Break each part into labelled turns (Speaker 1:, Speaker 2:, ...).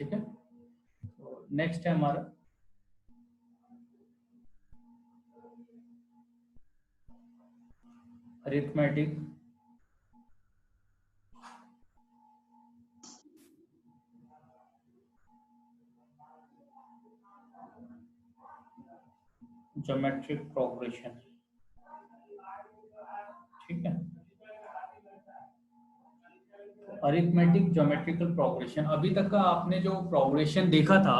Speaker 1: ठीक है। तो नेक्स्ट है हमारा अरिथमेटिक ज्योमेट्रिक प्रोग्रेशन। ठीक है, अरिथमेटिक ज्योमेट्रिकल प्रोग्रेशन। अभी तक का आपने जो प्रोग्रेशन देखा था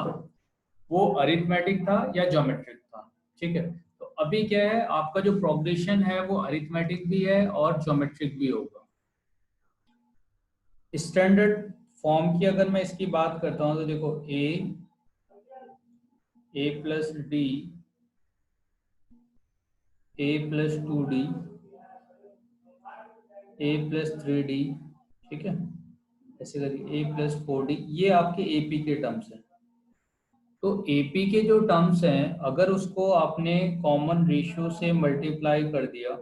Speaker 1: वो अरिथमेटिक था या ज्योमेट्रिक था। ठीक है, तो अभी क्या है, आपका जो प्रोग्रेशन है वो अरिथमेटिक भी है और ज्योमेट्रिक भी होगा। स्टैंडर्ड फॉर्म की अगर मैं इसकी बात करता हूं तो देखो ए प्लस डी, ए प्लस 2d, ए प्लस 3d, ठीक है, ऐसे करके ए प्लस 4d, ये आपके एपी के टर्म्स हैं। तो एपी के जो टर्म्स हैं अगर उसको आपने कॉमन रेशियो से मल्टीप्लाई कर दिया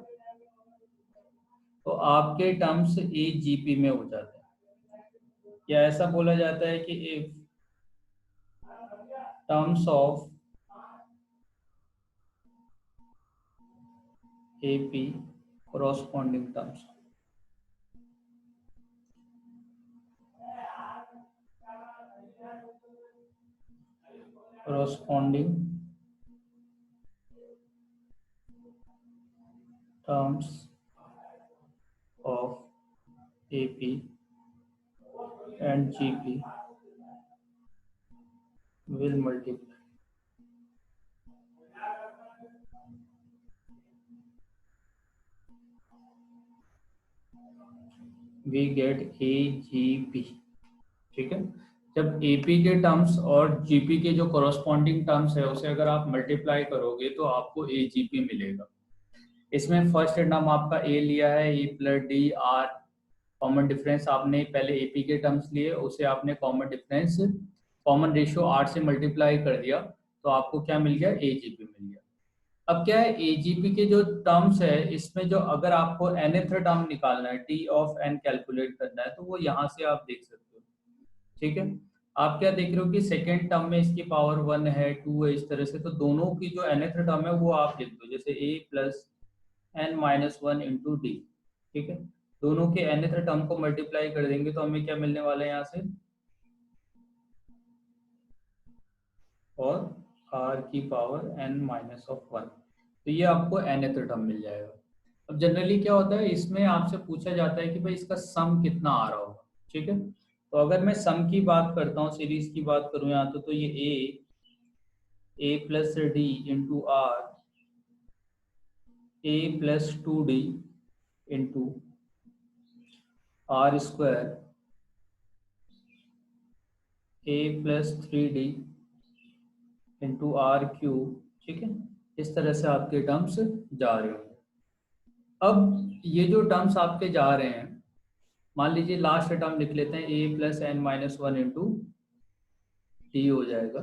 Speaker 1: तो आपके टर्म्स ए जीपी में हो जाते हैं। या ऐसा बोला जाता है कि if terms of AP corresponding terms, corresponding terms of AP and GP will multiply. We get AGP। ठीक है, जब AP के टर्म्स और GP के जो corresponding टर्म्स है उसे अगर आप मल्टीप्लाई करोगे तो आपको AGP मिलेगा। इसमें फर्स्ट टर्म आपका A लिया है, E plus d are, common difference आपने पहले AP के टर्म्स लिए, उसे आपने common difference common ratio R से मल्टीप्लाई कर दिया तो आपको क्या मिल गया, AGP मिल गया। अब क्या है, AGP के जो टर्म्स है इसमें जो अगर आपको nth टर्म निकालना है, T ऑफ n कैलकुलेट करना है, तो वो यहाँ से आप देख सकते हो। ठीक है, आप क्या देख रहे हो कि सेकेंड टर्म में इसकी पावर 1 है, 2 है, इस तरह से, तो दोनों की जो nth टर्म है वो आप लिख दो, जैसे a plus n minus 1 into D. ठीक है, दोनों के nth टर्म को मल्टीप्लाई कर देंगे तो हमें क्या मिलने वाला है यहाँ से, और r की पावर n माइनस ऑफ 1, तो ये आपको nth टर्म मिल जाएगा। अब जनरली क्या होता है, इसमें आपसे पूछा जाता है कि भाई इसका सम कितना आ रहा होगा। ठीक है, तो अगर मैं सम की बात करता हूँ, सीरीज की बात करूँ यहाँ तो ये A plus D into R, A plus 2d into are square, A plus 3d into are cube. ठीक है, इस तरह से आपके टर्म्स जा रहे होंगे। अब ये जो टर्म्स आपके जा रहे हैं, मान लीजिए लास्ट टर्म लिख लेते हैं, A plus N minus 1 into D हो जाएगा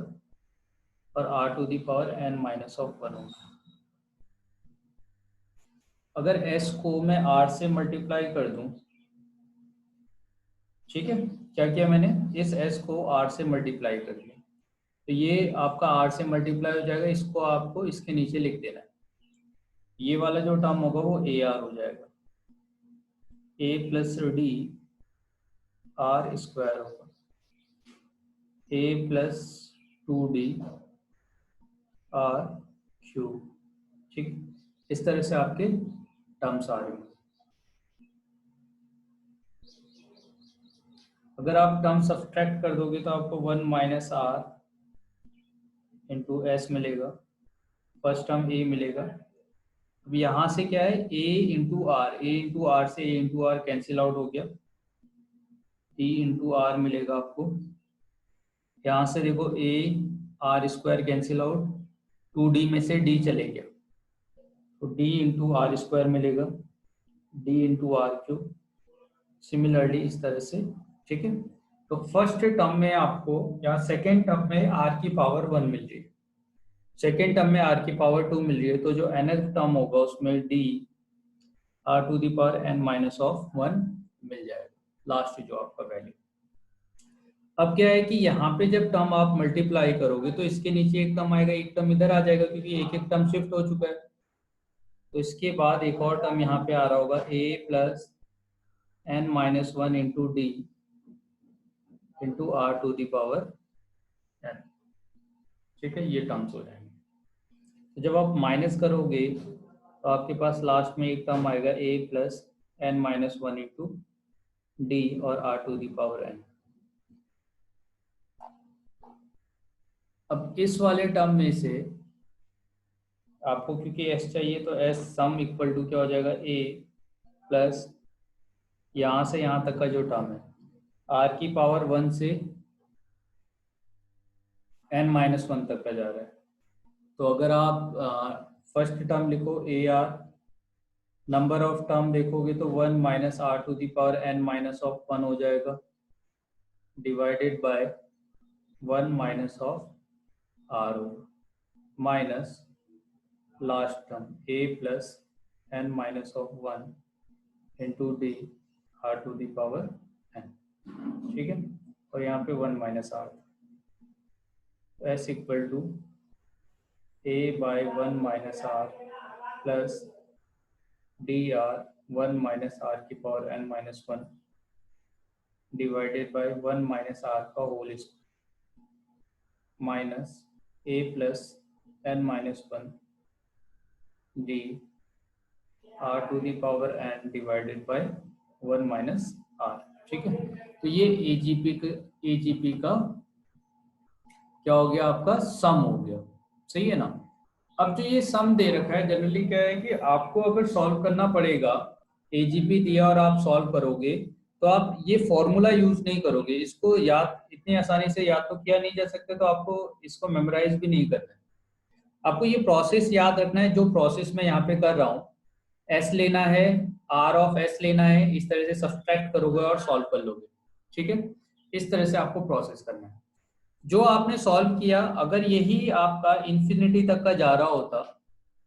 Speaker 1: और R to the power N minus of 1 होगा। अगर एस को मैं आर से मल्टीप्लाई कर दूं, ठीक है, क्या किया मैंने, इस एस को आर से मल्टीप्लाई कर दिया, तो ये आपका आर से मल्टीप्लाई हो जाएगा, इसको आपको इसके नीचे लिख देना है। ये वाला जो टर्म होगा वो ए आर हो जाएगा, ए प्लस डी आर स्क्वायर होगा, ए प्लस 2d आर क्यूब। ठीक, इस तरह से आपके टर्म्स आ रहे हैं। अगर आप टर्म सब्ट्रैक्ट कर दोगे तो आपको 1 माइनस आर इंटू एस मिलेगा, फर्स्ट टर्म ए मिलेगा। अब यहाँ से क्या है, A into R, A into R से A into R cancel out हो गया, डी इंटू आर मिलेगा आपको। यहाँ से देखो a r square cancel out, 2d में से d चले गया तो d इंटू आर स्क्वायर मिलेगा, d into are cube, similarly इस तरह से। ठीक है, तो फर्स्ट टर्म में आपको या सेकेंड टर्म में r की पावर 1 मिल रही है, सेकेंड टर्म में r की पावर 2 मिल रही है, तो जो nth टर्म होगा उसमें d r to the power n minus of 1 मिल जाएगा, लास्ट जो आपका वैल्यू। अब क्या है कि यहाँ पे जब टर्म आप मल्टीप्लाई करोगे तो इसके नीचे एक टर्म आएगा, एक टर्म इधर आ जाएगा, क्योंकि एक एक टर्म शिफ्ट हो चुका है। तो इसके बाद एक और टर्म यहाँ पे आ रहा होगा, a plus n minus one into d into r to the power n। ठीक है, ये टर्म्स हो जाएंगे। तो जब आप माइनस करोगे तो आपके पास लास्ट में एक टर्म आएगा, a plus n minus one into D और R to the power n। अब इस वाले टर्म में से आपको क्योंकि s चाहिए तो s सम इक्वल टू क्या हो जाएगा, a प्लस यहाँ से यहाँ तक का जो टर्म है r की पावर 1 से n माइनस वन तक का जा रहा है। तो अगर आप फर्स्ट टर्म लिखो a r, number of term देखोगे तो 1 minus r to the power n minus of 1 हो जाएगा, divided by 1 minus of r minus last term a plus n minus of 1 into d are to the power n। ठीक है, और यहाँ पे 1 minus आर, s equal to a by 1 minus r plus d r 1 minus r की power n minus one divided by 1 minus are का whole square minus a plus n minus one D are to the power n divided by 1 minus R. ठीक है, तो ये AGP का क्या हो गया, आपका सम हो गया। सही है ना। अब जो ये सम दे रखा है, जनरली क्या है कि आपको अगर सॉल्व करना पड़ेगा, एजीपी दिया और आप सॉल्व करोगे तो आप ये फॉर्मूला यूज नहीं करोगे, इसको याद इतनी आसानी से याद तो किया नहीं जा सकता, तो आपको इसको मेमोराइज भी नहीं करना है। आपको ये प्रोसेस याद रखना है, जो प्रोसेस मैं यहाँ पे कर रहा हूँ। एस लेना है, आर ऑफ एस लेना है, इस तरह से सब्सट्रैक्ट करोगे और सॉल्व कर लोगे। ठीक है, इस तरह से आपको प्रोसेस करना है। जो आपने सॉल्व किया, अगर यही आपका इंफिनिटी तक का जा रहा होता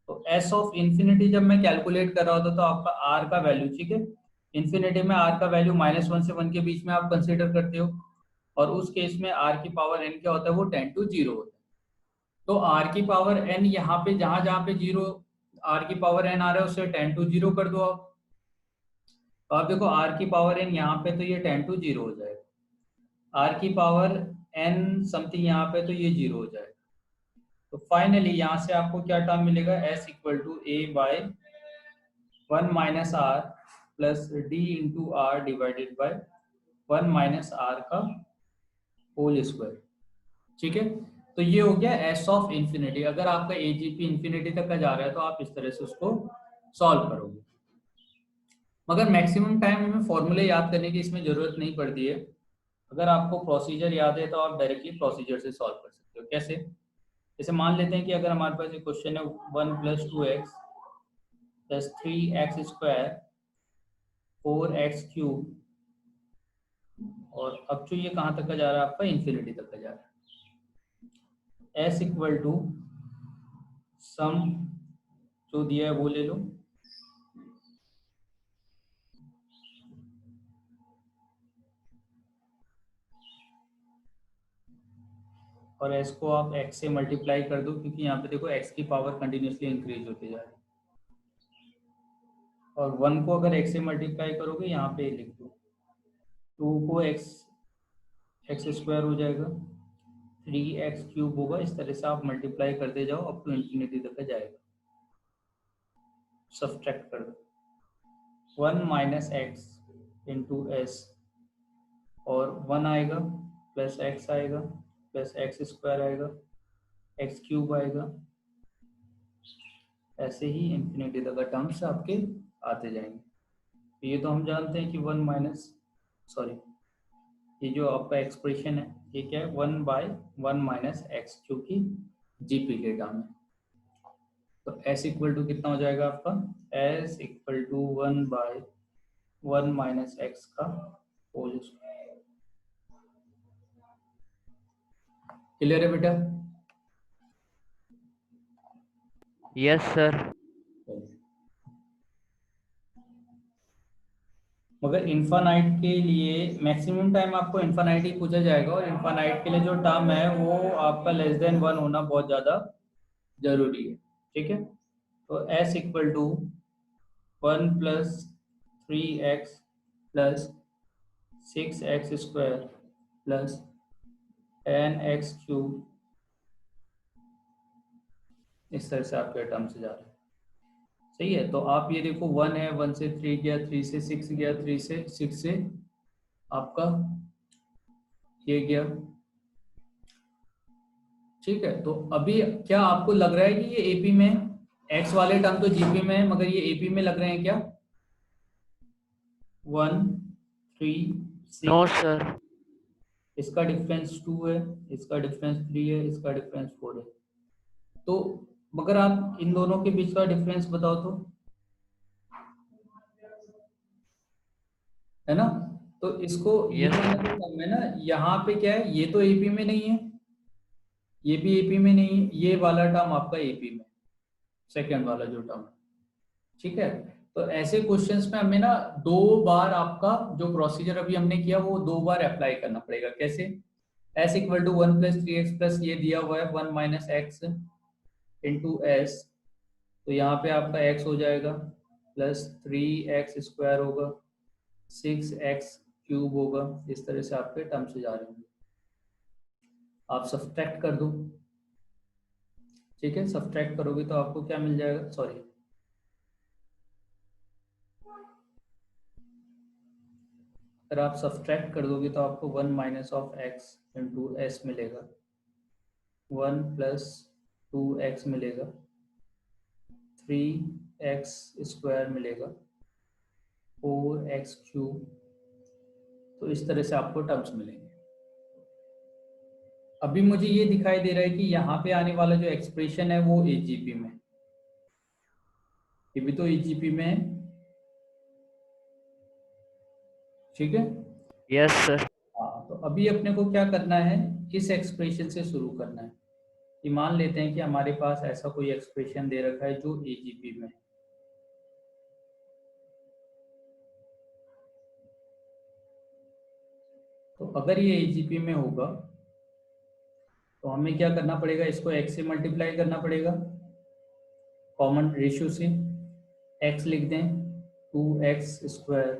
Speaker 1: तो एस ऑफ इंफिनिटी जब मैं कैलकुलेट कर रहा होता तो आपका आर का वैल्यू, ठीक है, इंफिनिटी में आर का वैल्यू माइनस वन से वन के बीच में आप कंसीडर करते हो, और उस केस में आर की पावर एन क्या होता है, वो 10 to 0 होता है। तो आर की पावर एन यहाँ पे जहां जहां पे जीरो आर की पावर एन आ रहा है, उससे 10 to 0 कर दो आप। तो आप देखो आर की पावर एन यहाँ पे तो ये 10 to 0 हो जाएगा, आर की पावर एन समथिंग यहाँ पे तो ये 0 हो जाएगा। तो फाइनली यहाँ से आपको क्या टर्म मिलेगा, s equal to a by 1 minus r plus D into r divided by 1 minus are का होल स्क्वायर। ठीक है, तो ये हो गया एस ऑफ इंफिनिटी। अगर आपका एजीपी इंफिनिटी तक का जा रहा है तो आप इस तरह से उसको सॉल्व करोगे। मगर मैक्सिमम टाइम हमें फॉर्मूले याद करने की इसमें जरूरत नहीं पड़ती है। अगर आपको प्रोसीजर याद है तो आप डायरेक्टली प्रोसीजर से सॉल्व कर सकते हो। कैसे? जैसे मान लेते हैं कि अगर हमारे पास एक क्वेश्चन है 1 plus 2x plus 3x square 4x cube, और अब जो ये कहाँ तक का जा रहा है आपका, इंफिनिटी तक का जा रहा है। s इक्वल टू सम जो दिया है वो ले लो, और s को आप x से मल्टीप्लाई कर दो, क्योंकि यहाँ पे देखो x की पावर कंटिन्यूसली इंक्रीज होती जा रही है। और 1 को अगर x से मल्टीप्लाई करोगे यहाँ पे लिख दो, 2 को x स्क्वायर हो जाएगा, 3x क्यूब होगा। इस तरह से आप मल्टीप्लाई करते जाओ अप टू इंफिनिटी तक जाएगा। सब्सट्रैक्ट कर दो 1 माइनस एक्स इंटू एस, और 1 आएगा प्लस एक्स आएगा प्लस एक्स स्क्वायर आएगा, एक्स क्यूब आएगा, ऐसे ही इंफिनिटी तक का टर्म्स आपके आते जाएंगे। ये तो हम जानते हैं कि 1 माइनस सॉरी ये जो आपका एक्सप्रेशन है ये क्या है, 1 बाय 1 माइनस एक्स, जो कि जीपी के टर्म है। तो एस इक्वल टू कितना हो जाएगा आपका, s equal to 1 by 1 minus x का होल स्क्वायर। क्लियर है बेटा?
Speaker 2: Yes sir.
Speaker 1: मगर इन्फानाइट के लिए मैक्सिमम टाइम आपको इन्फानाइट ही पूछा जाएगा, और इन्फानाइट के लिए जो टर्म है वो आपका लेस देन 1 होना बहुत ज़्यादा जरूरी है। ठीक है, तो s equal to 1 plus 3x plus 6x square plus 10x cube, इस तरह से आपके टर्म से जा रहे हैं। सही है, तो आप ये देखो 1 है, 1 से 3 गया, 3 से 6 गया, 3 से 6 से आपका ये गया। ठीक है, तो अभी क्या आपको लग रहा है कि ये एपी में, एक्स वाले टर्म तो जीपी में है, मगर ये एपी में लग रहे हैं क्या? 1 3
Speaker 2: नो
Speaker 1: 6,
Speaker 2: सर।
Speaker 1: इसका डिफरेंस 2 है, इसका डिफरेंस 3 है, इसका डिफरेंस 4 है। तो मगर आप इन दोनों के बीच का डिफरेंस बताओ तो, है ना? तो इसको ये
Speaker 2: यस
Speaker 1: वाला जो टर्म है ना, यहाँ पे क्या है, ये तो एपी में नहीं है, ये भी एपी में नहीं है, ये वाला टर्म आपका एपी में, सेकंड वाला जो टर्म है। ठीक है, तो ऐसे क्वेश्चंस में हमें ना 2 बार आपका जो प्रोसीजर अभी हमने किया वो 2 बार अप्लाई करना पड़ेगा। कैसे? s equal to 1 plus 3x plus ये दिया हुआ है 1 माइनस एक्स इंटू एस, तो यहाँ पे आपका x हो जाएगा प्लस 3x स्क्वायर होगा, 6x क्यूब होगा, इस तरह से आपके टर्म से जा रहे होंगे। आप सब्ट्रैक्ट कर दो। ठीक है, सब्ट्रैक्ट करोगे तो आपको क्या मिल जाएगा, सॉरी, अगर आप सब्ट्रैक्ट कर दोगे तो आपको 1 minus of x into S मिलेगा, 1 प्लस 2x मिलेगा, 3x स्क्वायर मिलेगा, 4x क्यूब, तो इस तरह से आपको टर्म्स मिलेंगे। अभी मुझे ये दिखाई दे रहा है कि यहाँ पे आने वाला जो एक्सप्रेशन है वो एजीपी में, ये भी तो एजीपी में है। ठीक है,
Speaker 2: यस सर।
Speaker 1: हाँ, तो अभी अपने को क्या करना है, किस एक्सप्रेशन से शुरू करना है? कि मान लेते हैं कि हमारे पास ऐसा कोई एक्सप्रेशन दे रखा है जो एजीपी में है। तो अगर ये एजीपी में होगा तो हमें क्या करना पड़ेगा, इसको x से मल्टीप्लाई करना पड़ेगा, कॉमन रेशियो से x लिख दें, 2x स्क्वायर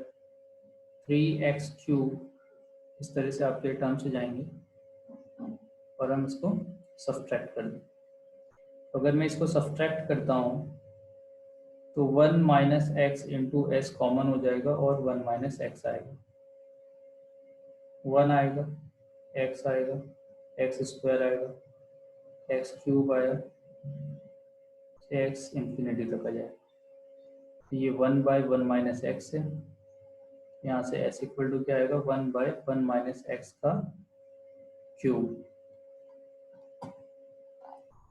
Speaker 1: 3x क्यूब, इस तरह से आपके टर्म से जाएंगे और हम इसको सब्ट्रैक्ट कर दें। तो अगर मैं इसको सब्ट्रैक्ट करता हूँ तो 1 minus x into S common हो जाएगा और 1 माइनस एक्स आएगा, 1 आएगा, x आएगा, एक्स स्क्वायर आएगा, एक्स क्यूब आएगा, एक्स इंफिनिटी तक आ जाएगा। ये 1 बाय 1 माइनस एक्स है, यहाँ से s इक्वल टू क्या आएगा, 1 बाय 1 माइनस एक्स का क्यूब।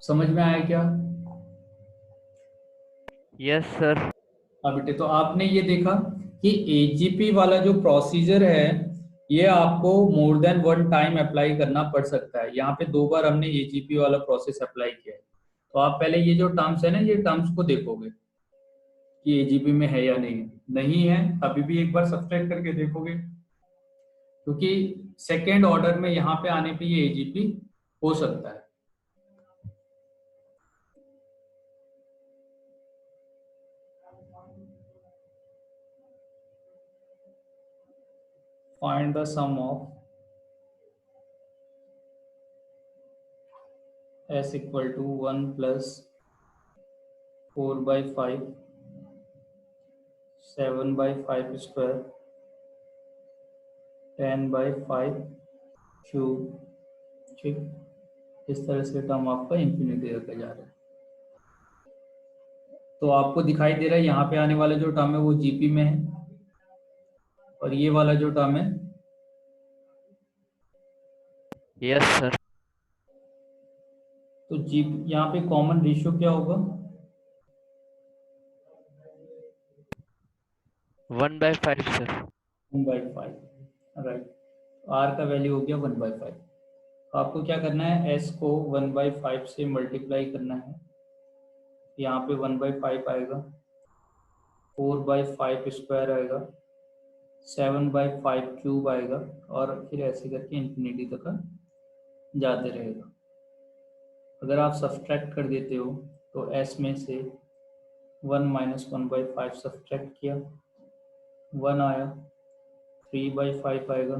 Speaker 1: समझ में आया क्या?
Speaker 2: Yes sir.
Speaker 1: हाँ बेटे, तो आपने ये देखा कि एजीपी वाला जो प्रोसीजर है ये आपको मोर देन 1 टाइम अप्लाई करना पड़ सकता है। यहाँ पे 2 बार हमने एजीपी वाला प्रोसेस अप्लाई किया है। तो आप पहले ये जो टर्म्स है ना, ये टर्म्स को देखोगे कि एजीपी में है या नहीं है। नहीं है अभी भी एक बार सब्ट्रैक्ट करके देखोगे, क्योंकि सेकेंड ऑर्डर में यहाँ पे आने पे ये एजीपी हो सकता है। Find the sum of s equal to 1 plus 4 by 5, 7 by 5 square, 10 by 5 cube. ठीक, इस तरह से टर्म आपका इंफिनिटी तक जा रहा है। तो आपको दिखाई दे रहा है यहाँ पे आने वाला जो टर्म है वो जीपी में है, और ये वाला जो टर्म है,
Speaker 2: यस सर।
Speaker 1: तो जी यहाँ पे कॉमन रेशियो क्या होगा,
Speaker 2: 1/5 सर।
Speaker 1: 1/5, राइट। आर का वैल्यू हो गया 1/5। तो आपको क्या करना है, एस को 1/5 से मल्टीप्लाई करना है, यहाँ पे 1/5 आएगा, 4/5 स्क्वायर आएगा, 7/5 क्यूब आएगा और फिर ऐसे करके इन्फिनिटी तक जाते रहेगा। अगर आप सब्सट्रैक्ट कर देते हो तो एस में से 1 - 1/5 सब्सट्रैक्ट किया, 1 आया, 3/5 आएगा,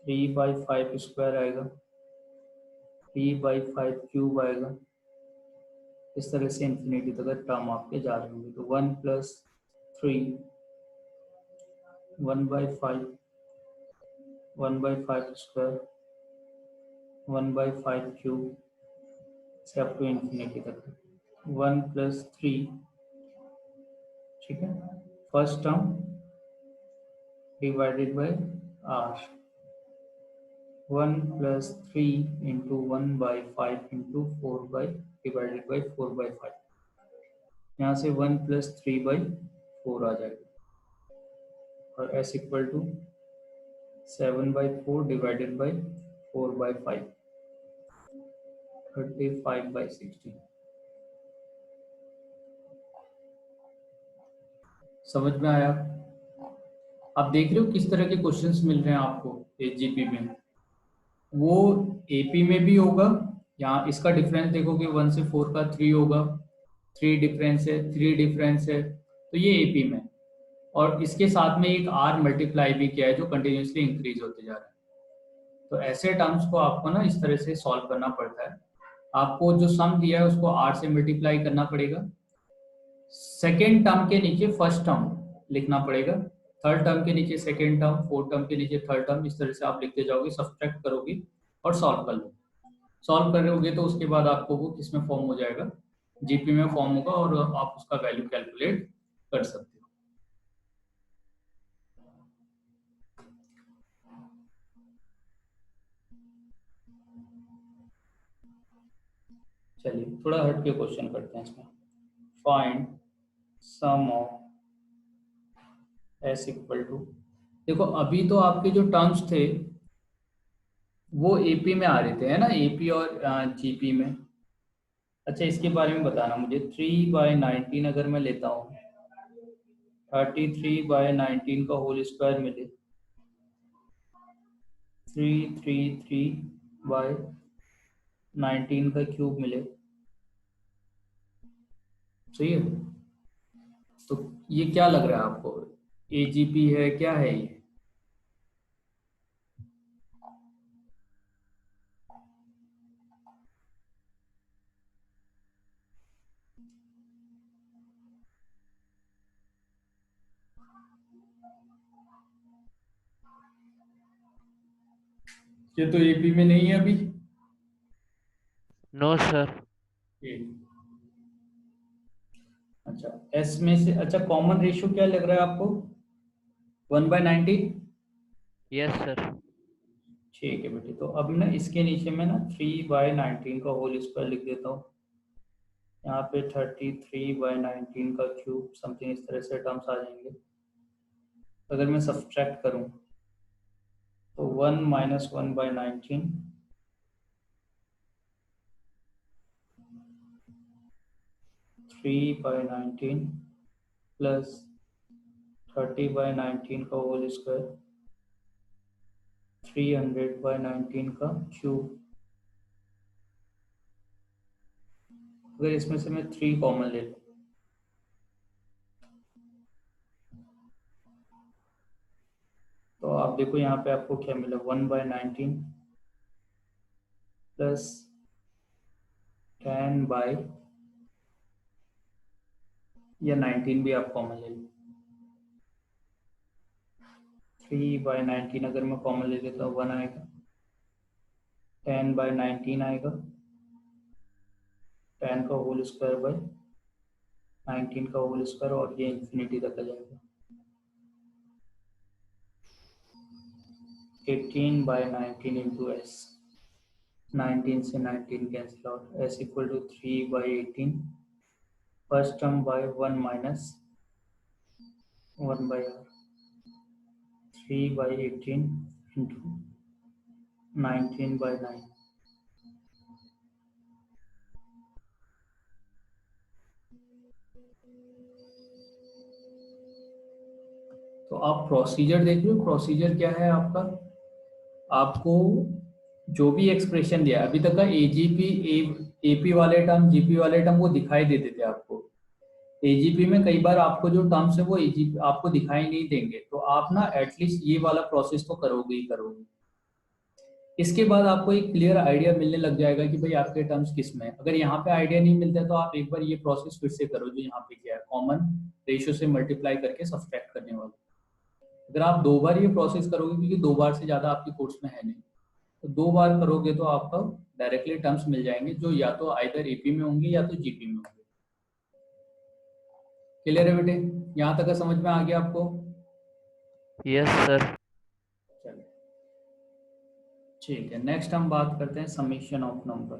Speaker 1: 3/5 स्क्वायर आएगा, 3/5 क्यूब आएगा। इस तरह से इन्फिनिटी तक टर्म आपके जा रहे होंगे। तो 1+3 1/5 1/5 स्क्वायर 1/5 क्यूब से अप टू इन्फिनिटी तक 1+3, ठीक है, first term divided by r, 1+3 into 1/5 into 4 divided by 4/5। यहाँ से 1+3/4 आ जाएगा और s equal to 7/4 divided by 4/5, 35/60। समझ में आया? आप देख रहे हो किस तरह के क्वेश्चंस मिल रहे हैं आपको एजीपी में। वो एपी में भी होगा, यहाँ इसका डिफरेंस देखोगे 1 से 4 का 3 होगा, 3 डिफरेंस है, 3 डिफरेंस है, तो ये एपी में। और इसके साथ में एक आर मल्टीप्लाई भी किया है जो कंटिन्यूसली इंक्रीज होते जा रहा है। तो ऐसे टर्म्स को आपको ना इस तरह से सॉल्व करना पड़ता है। आपको जो सम दिया है उसको आर से मल्टीप्लाई करना पड़ेगा, सेकेंड टर्म के नीचे फर्स्ट टर्म लिखना पड़ेगा, थर्ड टर्म के नीचे सेकेंड टर्म, फोर्थ टर्म के नीचे थर्ड टर्म, इस तरह से आप लिखते जाओगे, सब्सट्रैक्ट करोगे और सॉल्व कर लो। सॉल्व करोगे तो उसके बाद आपको वो किस में फॉर्म हो जाएगा, जीपी में फॉर्म होगा और आप उसका वैल्यू कैलकुलेट कर सकते हो। चलिए थोड़ा हट के क्वेश्चन करते हैं इसमें। Find sum of s equal to, देखो अभी तो आपके जो टर्म्स थे वो एपी में आ रहे थे, है ना, एपी और जीपी में। अच्छा इसके बारे में बताना मुझे, 3/19 अगर मैं लेता हूँ, 33/19 का होल स्क्वायर मिले, 333/19 का क्यूब मिले, सही है। तो ये क्या लग रहा है आपको, एजीपी है, क्या है ये तो एपी में नहीं है अभी।
Speaker 2: No sir.
Speaker 1: ये अच्छा एस में से, अच्छा कॉमन रेशियो क्या लग रहा है आपको, 1/19।
Speaker 2: Yes sir.
Speaker 1: ठीक है बेटे, तो अब ना इसके नीचे में ना 3/19 का होल स्क्वायर लिख देता हूँ, यहाँ पे 33/19 का क्यूब, समथिंग इस तरह से टर्म्स आ जाएंगे। अगर मैं सब्सट्रैक्ट करूँ तो 1 - 1/19 3/19 प्लस 30/19 का होल स्क्वायर, 300/19 का क्यूब। अगर इसमें से मैं 3 कॉमन ले लूँ तो आप देखो यहाँ पे आपको क्या मिला, 1/19 प्लस 10 बाई, या 19 भी आप कॉमन ले लो, 3/19 अगर मैं कॉमन ले लेता हूँ 1 आएगा, 10/19 आएगा, 10 का होल स्क्वायर बाई 19 का होल स्क्वायर, और ये इन्फिनिटी तक आ जाएगा, 18/19 इंटू एस, 19 से 19 cancel out, s equal to 3/18, first term by 1 minus 1/r, 3/18 into 19/9। तो आप प्रोसीजर देख रहे हो, प्रोसीजर क्या है आपका, आपको जो भी एक्सप्रेशन दिया अभी तक का एजीपी, एपी वाले टर्म, जीपी वाले टर्म वो दिखाई देते थे आपको। एजीपी में कई बार आपको जो टर्म्स है वो एजीपी आपको दिखाई नहीं देंगे, तो आप ना एटलीस्ट ये वाला प्रोसेस तो करोगे ही करोगे। इसके बाद आपको एक क्लियर आइडिया मिलने लग जाएगा कि भाई आपके टर्म्स किस में है। अगर यहाँ पे आइडिया नहीं मिलता है तो आप एक बार ये प्रोसेस फिर से करो जो यहाँ पे किया है, कॉमन रेशियो से मल्टीप्लाई करके सब्सट्रैक्ट करने वाला। अगर आप 2 बार ये प्रोसेस करोगे, क्योंकि 2 बार से ज्यादा आपके कोर्स में है नहीं, तो 2 बार करोगे तो आपको डायरेक्टली टर्म्स मिल जाएंगे जो या तो आइदर एपी में होंगे या तो जीपी में होंगे। क्लियर है बेटे, यहाँ तक का समझ में आ गया आपको?
Speaker 2: Yes sir.
Speaker 1: चलिए ठीक है, नेक्स्ट हम बात करते हैं समीशन ऑफ नंबर।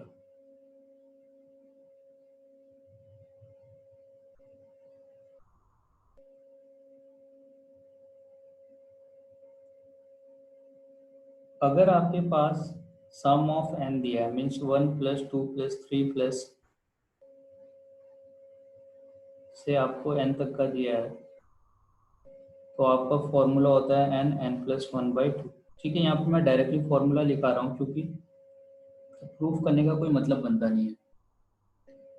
Speaker 1: अगर आपके पास सम ऑफ एन दिया है, मीन्स 1 + 2 + 3 से आपको एन तक का दिया है, तो आपका फॉर्मूला होता है n(n+1/2)। ठीक है, यहाँ पे मैं डायरेक्टली फॉर्मूला लिखा रहा हूँ क्योंकि प्रूफ करने का कोई मतलब बनता नहीं है।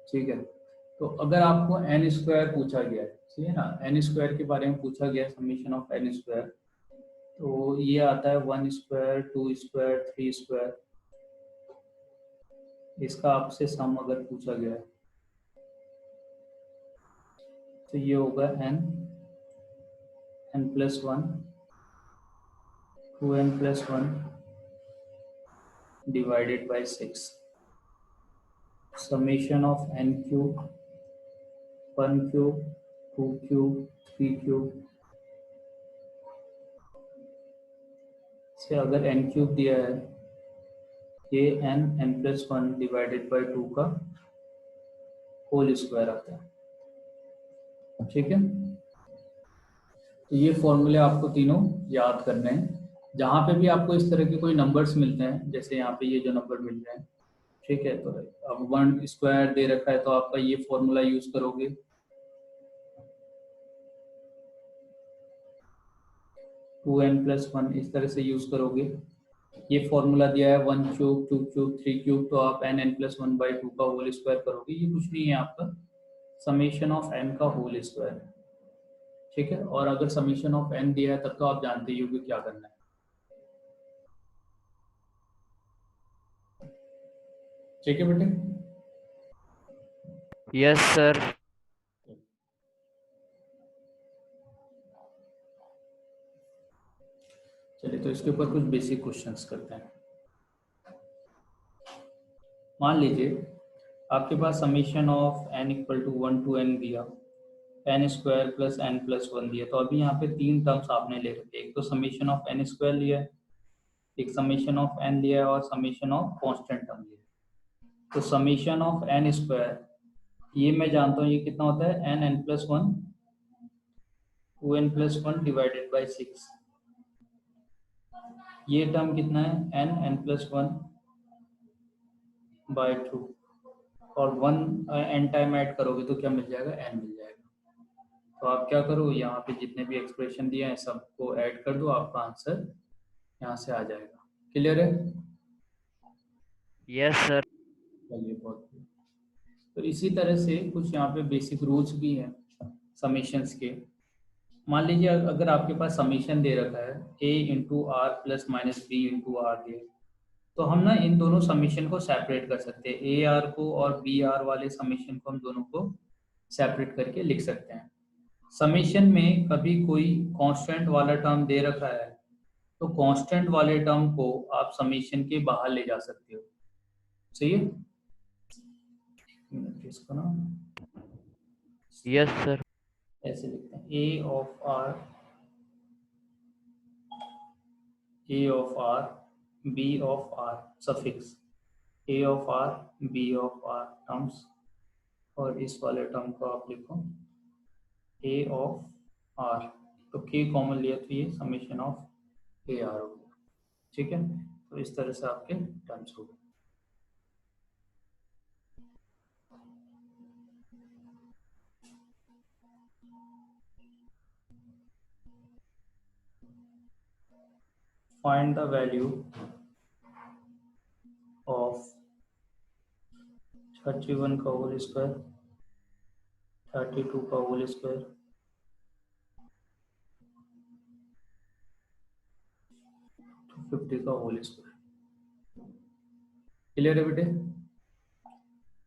Speaker 1: ठीक है, तो अगर आपको एन स्क्वायर पूछा गया है, ठीक है ना, एन स्क्वायर के बारे में पूछा गया है, समीशन ऑफ एन स्क्वायर, तो ये आता है 1 स्क्वायर, 2 स्क्वायर, 3 स्क्वायर। इसका आपसे सम अगर पूछा गया है तो ये होगा n+1, 2n+1 divided by 6, summation of n³ 1³ 2³ 3³ से अगर n³ दिया है, ये n+1 डिवाइडेड बाई 2 का होल स्क्वायर आता है। ठीक है, तो ये फॉर्मूले आपको तीनों याद करने हैं। जहाँ पे भी आपको इस तरह के कोई नंबर्स मिलते हैं, जैसे यहाँ पे ये जो नंबर मिल रहे हैं, ठीक है, तो अब 1 स्क्वायर दे रखा है तो आपका ये फॉर्मूला यूज करोगे, 2n+1 इस तरह से यूज करोगे। ये फॉर्मूला दिया है 1³ 2³ 3³ तो आप n(n+1/2) का होल स्क्वायर करोगे। ये कुछ नहीं है, आपका समेशन ऑफ n का होल स्क्वायर है। ठीक है, और अगर समेशन ऑफ n दिया है तब तो आप जानते ही हो कि क्या करना है। ठीक है बेटे,
Speaker 2: यस सर।
Speaker 1: चलिए तो इसके ऊपर कुछ बेसिक क्वेश्चंस करते हैं। मान लीजिए आपके पास summation of n = 1 to n दिया, n² + n+1 दिया, तो अभी यहाँ पे 3 टर्म्स आपने ले रखे, एक तो समीशन ऑफ n² लिया है, एक समीशन ऑफ n लिया है और समीशन ऑफ कांस्टेंट टर्म लिया है। तो समीशन ऑफ n², ये मैं जानता हूँ ये कितना होता है, n(n+1) 2n+1 डिवाइडेड बाई 6। ये टर्म कितना है, n(n+1/2) और 1 n टाइम ऐड करोगे तो क्या मिल जाएगा, n मिल जाएगा। तो आप क्या करो, यहाँ पे जितने भी एक्सप्रेशन दिए हैं सबको ऐड कर दो, आपका आंसर यहाँ से आ जाएगा। क्लियर है?
Speaker 2: Yes sir.
Speaker 1: चलिए बहुत good। तो इसी तरह से कुछ यहाँ पे बेसिक रूल्स भी हैं समीशंस के। मान लीजिए अगर आपके पास समीशन दे रखा है a(r + -b(r) दिए, तो हम ना इन दोनों समीशन को सेपरेट कर सकते हैं, ए आर को और बी आर वाले समीशन को हम दोनों को सेपरेट करके लिख सकते हैं। समीशन में कभी कोई कांस्टेंट वाला टर्म दे रखा है तो कांस्टेंट वाले टर्म को आप समीशन के बाहर ले जा सकते हो। सही है, इसको ना
Speaker 2: यस सर।
Speaker 1: ऐसे लिखते हैं, a of r b of r suffix a of r b of r terms, और इस वाले टर्म को आप लिखो a(r)। तो k कॉमन लिया तो ये समेशन ऑफ ar हो गया। ठीक है, तो इस तरह से आपके टर्म्स हो गए। फाइंड द वैल्यू ऑफ 31 का होल स्क्वायर, 32 का होल स्क्वायर, 50 का होल स्क्वायर। क्लियर है बेटे?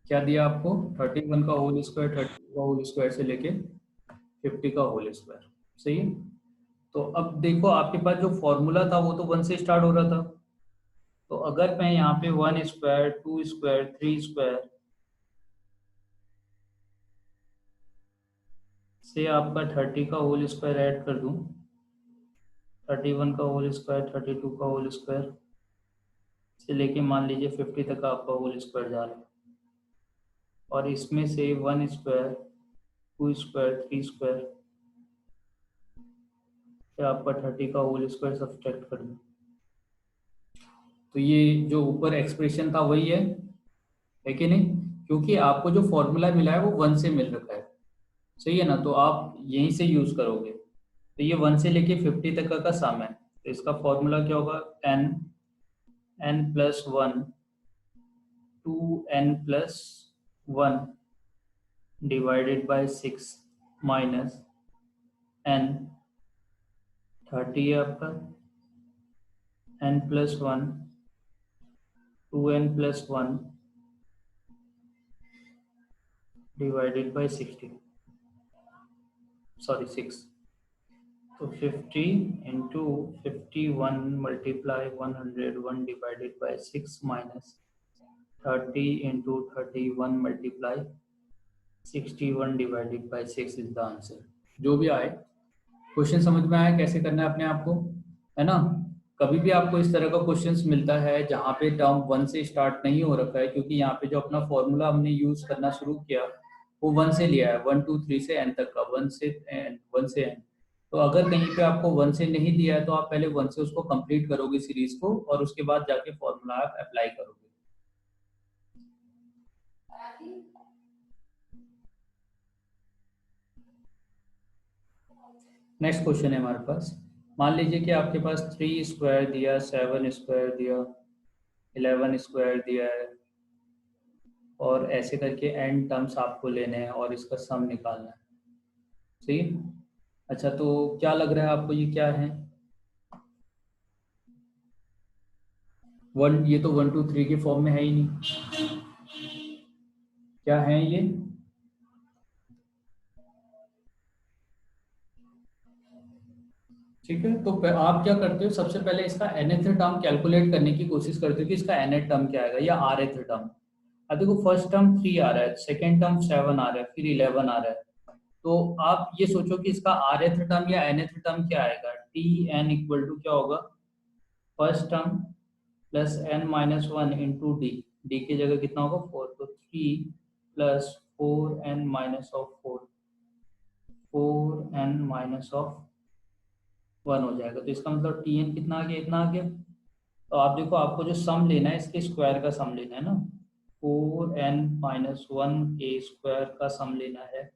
Speaker 1: क्या दिया आपको? 31 का होल स्क्वायर, 32 का होल स्क्वायर से लेके 50 का होल स्क्वायर। सही है। तो अब देखो आपके पास जो फॉर्मूला था वो तो 1 से स्टार्ट हो रहा था। तो अगर मैं यहाँ पे 1 स्क्वायर, 2 स्क्वायर, 3 स्क्वायर से आपका 30 का होल स्क्वायर ऐड कर दूं, 31 का होल स्क्वायर, 32 का होल स्क्वायर से लेके मान लीजिए 50 तक आपका होल स्क्वायर जा रहा है, और इसमें से 1 स्क्वायर, 2 स्क्वायर, 3 स्क्वायर से आपका 30 का होल स्क्वायर सब्ट्रैक्ट कर दूं, तो ये जो ऊपर एक्सप्रेशन था वही है कि नहीं? क्योंकि आपको जो फॉर्मूला मिला है वो 1 से मिल रखा है। सही है ना? तो आप यहीं से यूज करोगे। तो ये 1 से लेके 50 तक का सम है, तो इसका फॉर्मूला क्या होगा? n+1 2n+1 divided by 6 minus n, 30 है आपका, n+1 2n+1 divided by 60, sorry 6। तो 50 into 51 multiply 101 divided by 6 minus 30 into 31 multiply 61 divided by 6 is the answer. जो भी आए, क्वेश्चन समझ में आया कैसे करना है अपने आप को, है ना? कभी भी आपको इस तरह का क्वेश्चंस मिलता है जहाँ पे टर्म 1 से स्टार्ट नहीं हो रखा है, क्योंकि यहाँ पे जो अपना फॉर्मूला हमने यूज करना शुरू किया वो 1 से लिया है, 1 2 3 से n तक का, 1 से n। तो अगर कहीं पे आपको 1 से नहीं दिया है तो आप पहले 1 से उसको कंप्लीट करोगे सीरीज को, और उसके बाद जाके फॉर्मूला आप अप्लाई करोगे। नेक्स्ट क्वेश्चन है हमारे पास। मान लीजिए कि आपके पास 3 स्क्वायर दिया, 7 स्क्वायर दिया, 11 स्क्वायर दिया है, और ऐसे करके n टर्म्स आपको लेने हैं और इसका सम निकालना है। सही है? अच्छा, तो क्या लग रहा है आपको ये क्या है? वन, ये तो 1 2 3 के फॉर्म में है ही नहीं। क्या है ये? ठीक है, तो आप क्या करते हो, सबसे पहले इसका nth टर्म कैलकुलेट करने की कोशिश करते हो कि इसका nth टर्म क्या आएगा या rth टर्म। अब देखो फर्स्ट टर्म 3 आ रहा है, सेकेंड टर्म 7 आ रहा है, फिर 11 आ रहा है। तो आप ये सोचो कि इसका rth टर्म या nth टर्म क्या आएगा। टी एन इक्वल टू क्या होगा? First term plus n minus one into D. D की जगह कितना होगा? 4। तो 3 plus 4n minus of 4, 4n minus of 1 हो जाएगा। तो इसका मतलब टी एन कितना आ गया? इतना आ गया। तो आप देखो, आपको जो सम लेना है इसके स्क्वायर का सम लेना है ना, 4n-1 के स्क्वायर का सम लेना है,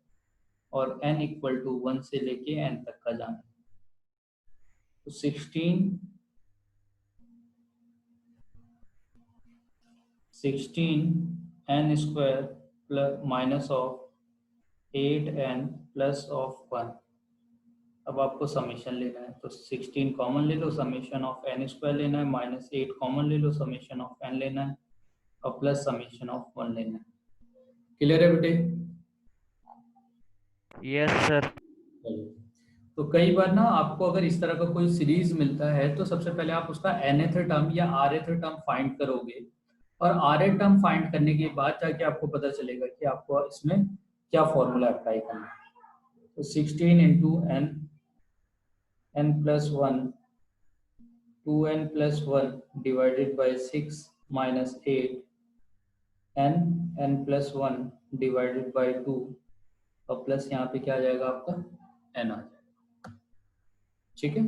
Speaker 1: और n इक्वल टू 1 से लेके n तक का जाना है। तो 16n square plus minus of 8n plus of 1। अब आपको समेशन लेना है, तो 16 कॉमन ले लो, समेशन ऑफ n स्क्वायर लेना है, माइनस 8 कॉमन ले लो, समेशन ऑफ n लेना है, और प्लस समेशन ऑफ 1 लेना है। क्लियर है बेटे?
Speaker 2: Yes sir.
Speaker 1: तो कई बार ना आपको अगर इस तरह का कोई सीरीज मिलता है तो सबसे पहले आप उसका nth टर्म या rth टर्म फाइंड करोगे, और rth टर्म फाइंड करने के बाद जाके आपको पता चलेगा कि आपको इसमें क्या फॉर्मूला अप्लाई करना है। तो 16 into n plus one, 2n+1 divided by 6 minus 8, n+1 divided by 2, और प्लस यहाँ पे क्या आ जाएगा आपका? n आ जाएगा। ठीक है,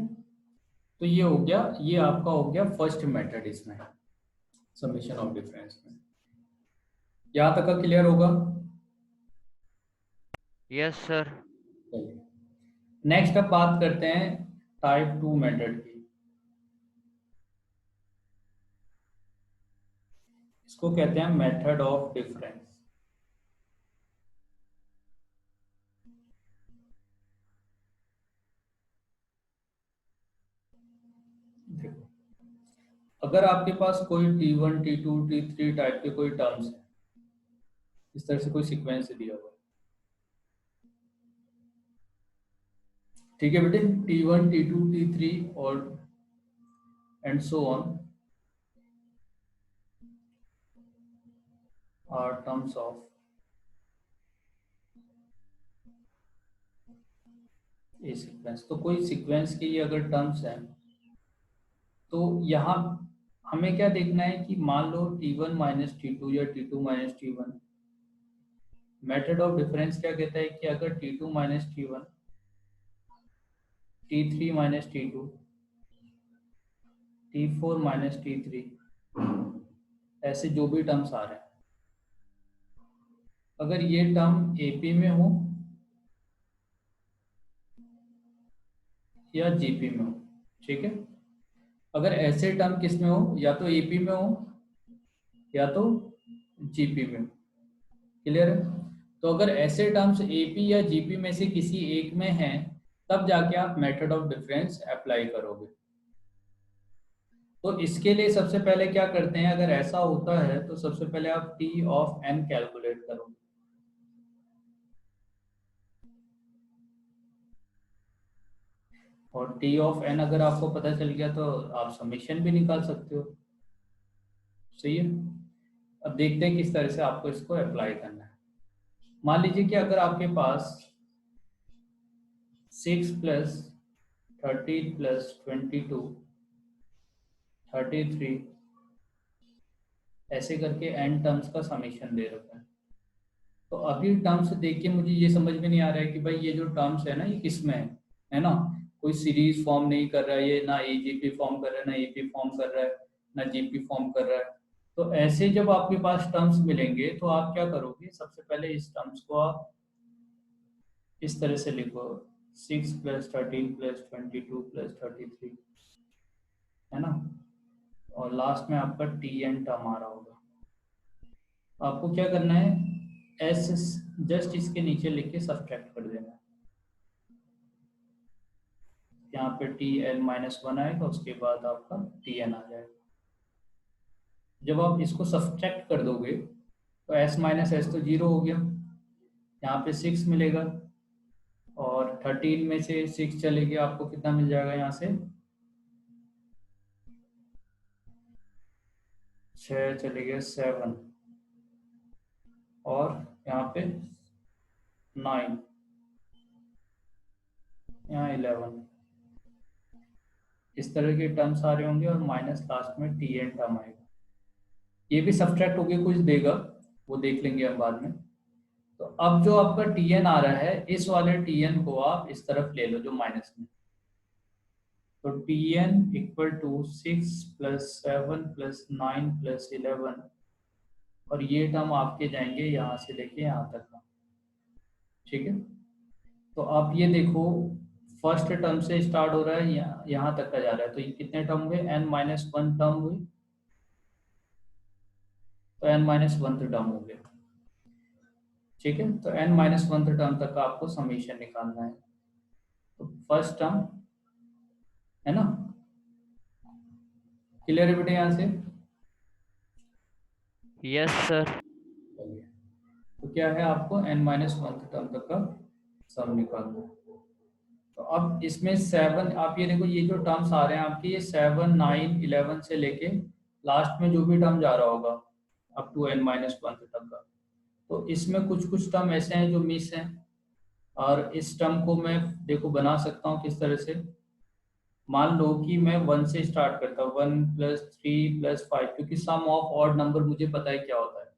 Speaker 1: तो ये हो गया, ये आपका हो गया फर्स्ट मेथड इसमें, समेशन ऑफ डिफरेंस में। यहाँ तक का क्लियर होगा?
Speaker 2: Yes sir.
Speaker 1: नेक्स्ट अब बात करते हैं टाइप 2 मेथड की। इसको कहते हैं मेथड ऑफ डिफरेंस। देखो, अगर आपके पास कोई T1 T2 T3 टाइप के कोई टर्म्स है, इस तरह से कोई सीक्वेंस दिया हुआ है, ठीक है बेटे, T1 T2 T3 और and so on are terms of a sequence. तो कोई सीक्वेंस के ये अगर टर्म्स हैं, तो यहाँ हमें क्या देखना है कि मान लो T1 माइनस T2 या T2 minus T1, method of difference क्या कहता है कि अगर T2 minus T1, T3 minus T2, T4 minus T3, ऐसे जो भी टर्म्स आ रहे हैं, अगर ये टर्म एपी में हो या जीपी में हो, ठीक है, अगर ऐसे टर्म किस में हो, या तो एपी में हो या तो जीपी में हो, क्लियर है। तो अगर ऐसे टर्म्स एपी या जीपी में से किसी एक में हैं, तब जाके आप मेथड ऑफ डिफरेंस अप्लाई करोगे। तो इसके लिए सबसे पहले क्या करते हैं, अगर ऐसा होता है तो सबसे पहले आप टी ऑफ एन कैलकुलेट करोगे। और टी ऑफ एन अगर आपको पता चल गया तो आप समेशन भी निकाल सकते हो, सही है। अब देखते हैं किस तरह से आपको इसको अप्लाई करना है। मान लीजिए कि अगर आपके पास 6 प्लस 13 प्लस 22 33 ऐसे करके एन टर्म्स का समेशन दे रखा है। तो अभी टर्म्स देख के मुझे ये समझ में नहीं आ रहा है कि भाई ये जो टर्म्स है ना, ये किस में है ना। कोई सीरीज फॉर्म नहीं कर रहा है ये, ना एजीपी फॉर्म कर रहा है, ना एपी फॉर्म कर रहा है, ना जीपी फॉर्म कर रहा है। तो ऐसे जब आपके पास टर्म्स मिलेंगे तो आप क्या करोगे, सबसे पहले इस टर्म्स को आप इस तरह से लिखो, 6 प्लस 13 प्लस 22 प्लस 33, है ना। और लास्ट में आपका टी एन टर्म आ रहा होगा। आपको क्या करना है, एस जस्ट इसके नीचे लिख के सब्ट्रैक्ट कर देना है। यहाँ पे टी एन माइनस वन आएगा, उसके बाद आपका टी एन आ जाएगा। जब आप इसको सब्ट्रैक्ट कर दोगे तो एस माइनस एस तो जीरो हो गया, यहाँ पे 6 मिलेगा, और 13 में से 6 चले गया, आपको कितना मिल जाएगा, यहाँ से 6 चले गए 7, और यहाँ पे 9, यहाँ 11, इस तरह के टर्म्स आ रहे होंगे, और माइनस लास्ट में टी एन टर्म आएगा। ये भी सब्ट्रैक्ट होके कुछ देगा, वो देख लेंगे हम बाद में। तो अब जो आपका टी एन आ रहा है, इस वाले टी एन को आप इस तरफ ले लो जो माइनस में। तो t N equal to 6 plus 7 plus 9 plus 11, और ये टर्म आपके जाएंगे यहाँ से लेके यहाँ तक का, ठीक है। तो आप ये देखो, फर्स्ट टर्म से स्टार्ट हो रहा है, यहाँ तक का जा रहा है, तो ये कितने टर्म हुए, n माइनस वन टर्म हुए, तो n माइनस वन टर्म हो गया, ठीक है। तो n माइनस वन टर्म तक का आपको समीशन निकालना है। तो फर्स्ट टर्म है ना, क्लियर है बेटे यहाँ से।
Speaker 2: Yes sir.
Speaker 1: तो क्या है, आपको n माइनस वन टर्म तक का सम निकालना है। तो अब इसमें 7, आप ये देखो, ये जो टर्म्स आ रहे हैं आपके, ये 7 9 11 से लेके लास्ट में जो भी टर्म जा रहा होगा up to n minus one तक का, तो इसमें कुछ कुछ टर्म ऐसे हैं जो मिस हैं। और इस टर्म को मैं देखो बना सकता हूँ किस तरह से। मान लो कि मैं 1 से स्टार्ट करता हूँ, 1 प्लस 3 प्लस 5, क्योंकि सम ऑफ ऑड नंबर मुझे पता है क्या होता है।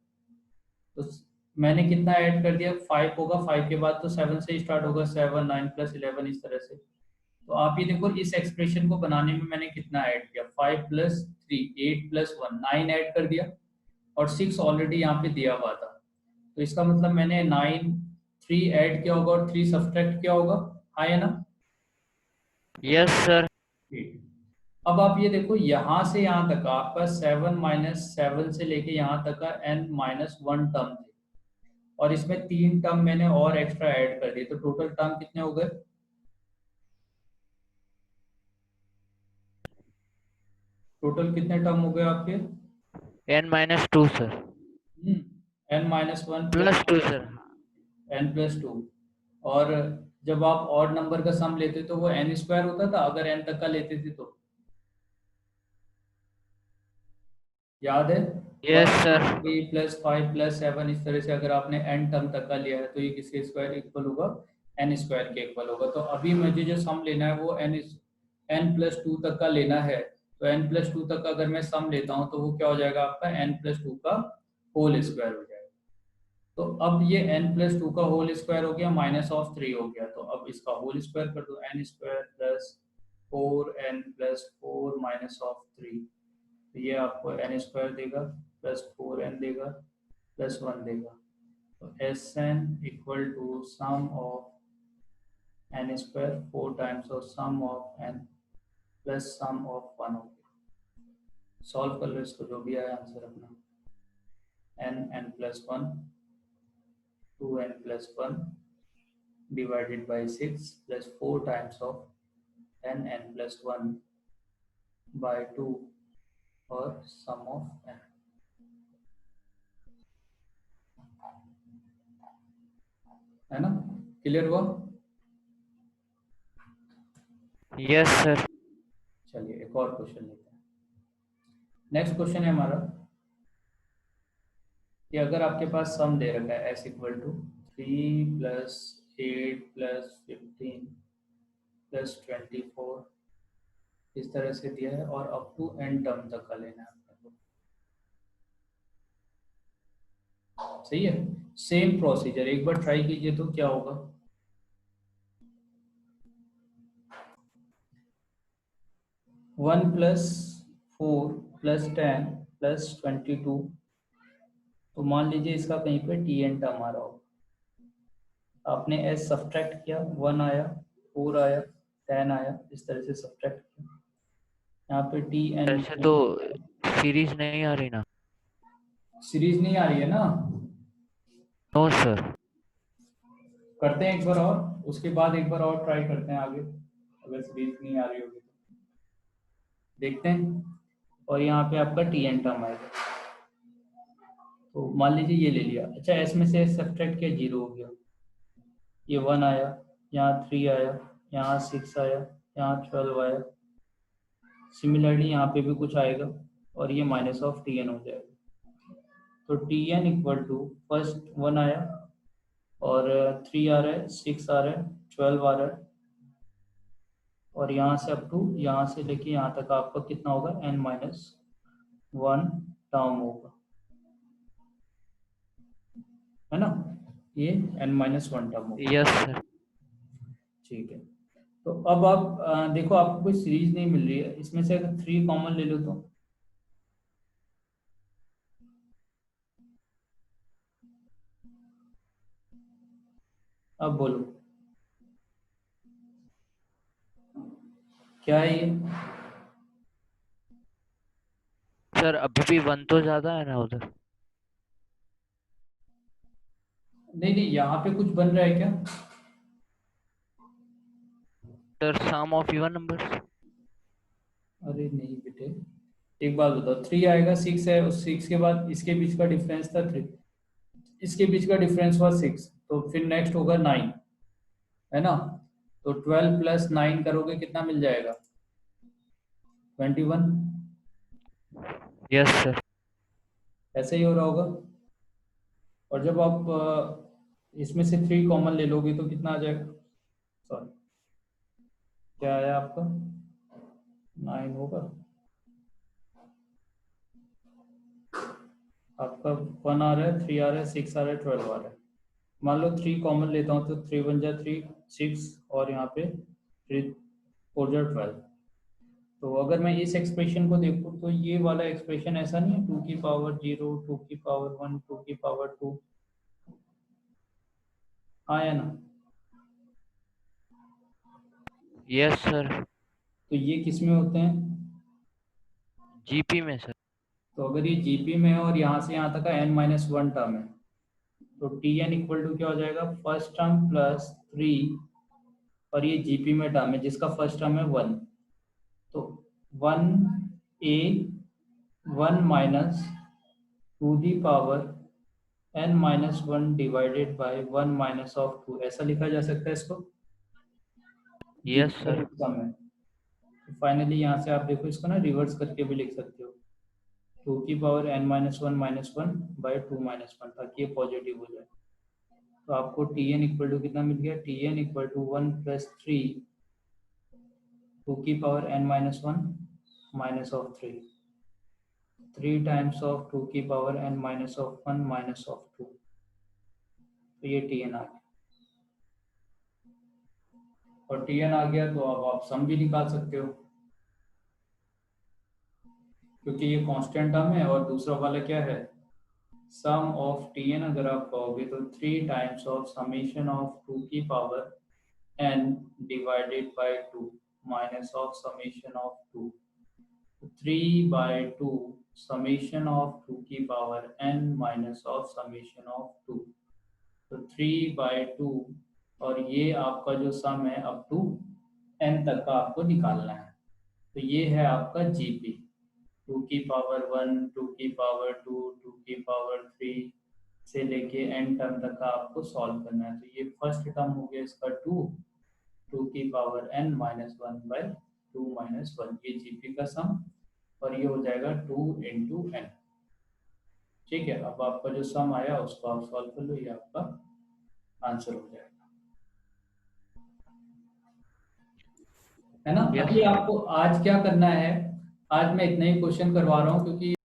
Speaker 1: तो मैंने कितना ऐड कर दिया, 5 होगा, 5 के बाद तो 7 से स्टार्ट होगा, 7 9 प्लस 11 इस तरह से। तो आप ये देखो, इस एक्सप्रेशन को बनाने में मैंने कितना ऐड किया, 5 प्लस 3 8 प्लस 1 9 ऐड कर दिया, और 6 ऑलरेडी यहाँ पे दिया हुआ था। तो इसका मतलब मैंने 9 3 ऐड किया होगा और 3 सब्ट्रैक्ट किया होगा, हाँ है ना।
Speaker 2: Yes sir.
Speaker 1: ठीक। अब आप ये देखो यहाँ से यहाँ तक का आपका 7 - 7 से लेके यहाँ तक का n-1 टर्म थे, और इसमें 3 टर्म मैंने और एक्स्ट्रा ऐड कर दिए, तो टोटल टर्म कितने हो गए? टोटल कितने टर्म हो गए आपके?
Speaker 2: n-2 sir.
Speaker 1: n-1 plus
Speaker 2: +2 sir.
Speaker 1: n+2। और जब आप ऑड नंबर का सम लेते तो वो n² होता था अगर n तक का लेते थे तो, याद है?
Speaker 2: Yes
Speaker 1: one
Speaker 2: sir.
Speaker 1: Plus three plus five plus seven, इस तरह से अगर आपने n टर्म तक का लिया है तो ये किसके स्क्वायर इक्वल होगा? n² के इक्वल होगा। तो अभी मुझे जो सम लेना है वो n+2 तक का लेना है। तो n+2 तक का अगर मैं सम लेता हूँ तो वो क्या हो जाएगा आपका? n+2 का होल स्क्वायर हो जाएगा। तो अब ये n+2 का होल स्क्वायर हो गया, -3 हो गया, तो अब इसका होल स्क्वायर कर दो, n² प्लस 4n+4 -3। तो ये आपको n² देगा प्लस 4n देगा प्लस 1 देगा। तो Sn equal to sum of n², 4 times of sum of n plus sum of 1 हो गया। सॉल्व कर लो इसको, जो भी आया आंसर अपना। n+1 2n+1 divided by 6 plus 4 times of n+1 by 2 और sum of n। है ना? क्लियर हुआ?
Speaker 2: Yes sir.
Speaker 1: चलिए एक और क्वेश्चन लेते हैं। नेक्स्ट क्वेश्चन है हमारा कि अगर आपके पास सम दे रखा है s equal to 3 plus 8 plus 15 plus 24, इस तरह से दिया है और अप टू n टर्म तक का लेना है अपने को। सही है? सेम प्रोसीजर एक बार ट्राई कीजिए तो क्या होगा। 1+4 प्लस 10 प्लस 22, तो मान लीजिए इसका कहीं पे tn टर्म आ रहा हो, आपने s सब्ट्रैक्ट किया, 1 आया, 4 आया, 10 आया, इस तरह से सब्ट्रैक्ट किया, यहाँ पे tn
Speaker 2: ऐसे तो सीरीज नहीं आ रही ना।
Speaker 1: सीरीज नहीं आ रही है ना?
Speaker 2: No sir.
Speaker 1: करते हैं एक बार और, उसके बाद एक बार और ट्राई करते हैं आगे, अगर सीरीज नहीं आ रही होगी तो देखते हैं। और यहाँ पे आपका tn टर्म आएगा, तो मान लीजिए ये ले लिया। अच्छा, s में से सब्ट्रैक्ट किया, 0 हो गया, ये 1 आया, यहाँ 3 आया, यहाँ 6 आया, यहाँ 12 आया, सिमिलरली यहाँ पे भी कुछ आएगा और ये -tn हो जाएगा। तो tn इक्वल टू फर्स्ट 1 आया और 3 आ रहा है, 6 आ रहा है, 12 आ रहा है, और यहाँ से अप टू यहाँ से लेके यहाँ तक आपका कितना होगा? n-1 टर्म होगा, है ना? ये n-1 टर्म होगा।
Speaker 2: Yes sir.
Speaker 1: ठीक है, तो अब आप देखो आपको कोई सीरीज नहीं मिल रही है, इसमें से अगर 3 कॉमन ले लो तो अब बोलो क्या है ये?
Speaker 2: सर अभी भी 1 तो ज्यादा है ना उधर।
Speaker 1: नहीं नहीं, यहाँ पे कुछ बन रहा है क्या?
Speaker 2: Sir sum of even numbers.
Speaker 1: अरे नहीं बेटे, एक बात बताओ, 3 आएगा, 6 है, उस 6 के बाद इसके बीच का डिफरेंस था 3, इसके बीच का डिफरेंस हुआ 6, तो फिर नेक्स्ट होगा 9, है ना? तो 12 प्लस 9 करोगे कितना मिल जाएगा? 21।
Speaker 2: Yes sir.
Speaker 1: ऐसे ही हो रहा होगा। और जब आप इसमें से 3 कॉमन ले लोगे तो कितना आ जाएगा? सॉरी, क्या आया आपका? 9 होगा आपका। 1 आ रहा है, 3 आ रहा है, 6 आ रहा है, 12 आ रहा है। मान लो 3 कॉमन लेता हूँ तो 3 बन जा 3, 6, और यहाँ पे 3 4 जा 12। तो अगर मैं इस एक्सप्रेशन को देखूँ तो ये वाला एक्सप्रेशन ऐसा नहीं है, 2 की पावर 0, 2 की पावर 1, 2 की पावर 2, आया ना?
Speaker 2: Yes sir.
Speaker 1: तो ये किस में होते हैं?
Speaker 2: जीपी में सर।
Speaker 1: तो अगर ये जीपी में है और यहाँ से यहाँ तक का n-1 टर्म है, तो टी एन इक्वल टू क्या हो जाएगा, फर्स्ट टर्म प्लस 3, और ये जीपी में टर्म है जिसका फर्स्ट टर्म है 1, तो 1a 1 minus two the power n-1 divided by 1 minus of 2, ऐसा लिखा जा सकता है इसको।
Speaker 2: यस
Speaker 1: जीपी का
Speaker 2: सर।
Speaker 1: जो सम है, तो फाइनली यहाँ से आप देखो इसको ना रिवर्स करके भी लिख सकते हो, 2 की power n-1 minus 1 by 2 minus 1, ताकि ये पॉजिटिव हो जाए। तो आपको टी एन इक्वल टू कितना मिल गया, T N equal to 1 plus 3 2 की power n-1 minus of 3 times of 2 की power n minus of 1 minus of 2, तो ये टी एन आ गया। और टी एन आ गया तो अब आप सम भी निकाल सकते हो, क्योंकि ये कांस्टेंट टर्म है, और दूसरा वाला क्या है, सम ऑफ टी एन अगर आप कहोगे तो 3 टाइम्स ऑफ समेशन ऑफ 2 की power n divided by 2 minus of summation of 2, 3 by 2 summation of 2 की power n minus of summation of 2, तो 3 बाय 2, और ये आपका जो सम है अप टू n तक का आपको निकालना है। तो ये है आपका जीपी, 2 की पावर 1, 2 की पावर 2, 2 की पावर 3 से लेके n टर्म तक का आपको सॉल्व करना है। तो ये फर्स्ट टर्म हो गया इसका 2 की power n minus 1 by 2 minus 1, ये जीपी का सम, और ये हो जाएगा 2 इंटू n। ठीक है, अब आपका जो सम आया उसको आप सॉल्व कर लो, ये आपका आंसर हो जाएगा, है ना।
Speaker 2: यस
Speaker 1: अभी
Speaker 2: सर।
Speaker 1: आपको आज क्या करना है, आज मैं इतना ही क्वेश्चन करवा रहा हूँ क्योंकि